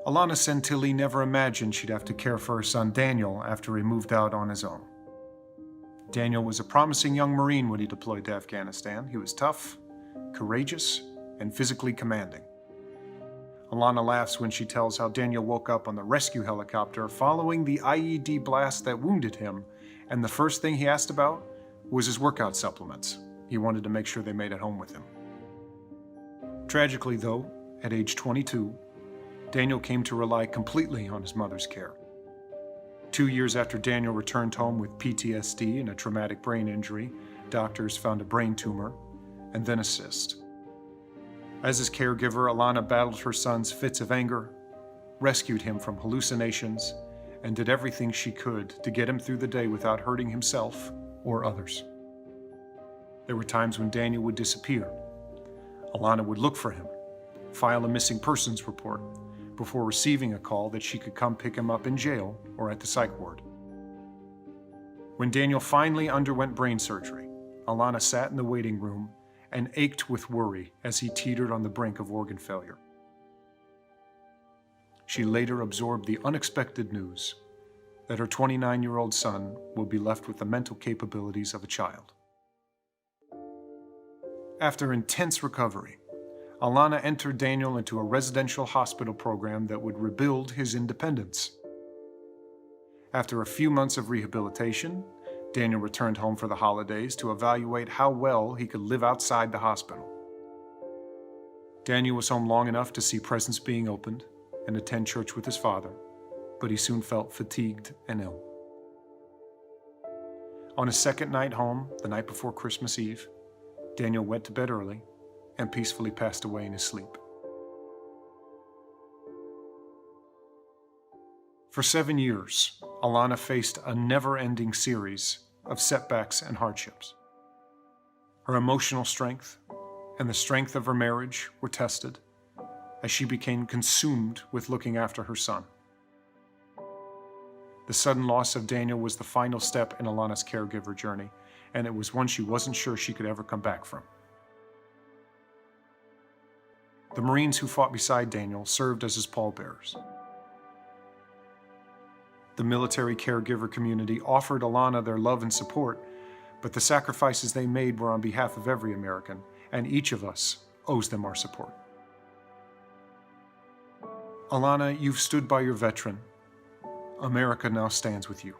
Alana Centilli never imagined she'd have to care for her son Daniel after he moved out on his own. Daniel was a promising young Marine when he deployed to Afghanistan. He was tough, courageous, and physically commanding. Alana laughs when she tells how Daniel woke up on the rescue helicopter following the IED blast that wounded him, and the first thing he asked about was his workout supplements. He wanted to make sure they made it home with him. Tragically, though, at age 22, Daniel came to rely completely on his mother's care. 2 years after Daniel returned home with PTSD and a traumatic brain injury, doctors found a brain tumor and then a cyst. As his caregiver, Alana battled her son's fits of anger, rescued him from hallucinations, and did everything she could to get him through the day without hurting himself or others. There were times when Daniel would disappear. Alana would look for him, file a missing persons report, before receiving a call that she could come pick him up in jail or at the psych ward. When Daniel finally underwent brain surgery, Alana sat in the waiting room and ached with worry as he teetered on the brink of organ failure. She later absorbed the unexpected news that her 29-year-old son would be left with the mental capabilities of a child. After intense recovery, Alana entered Daniel into a residential hospital program that would rebuild his independence. After a few months of rehabilitation, Daniel returned home for the holidays to evaluate how well he could live outside the hospital. Daniel was home long enough to see presents being opened and attend church with his father, but he soon felt fatigued and ill. On his second night home, the night before Christmas Eve, Daniel went to bed early and peacefully passed away in his sleep. For 7 years, Alana faced a never-ending series of setbacks and hardships. Her emotional strength and the strength of her marriage were tested as she became consumed with looking after her son. The sudden loss of Daniel was the final step in Alana's caregiver journey, and it was one she wasn't sure she could ever come back from. The Marines who fought beside Daniel served as his pallbearers. The military caregiver community offered Alana their love and support, but the sacrifices they made were on behalf of every American, and each of us owes them our support. Alana, you've stood by your veteran. America now stands with you.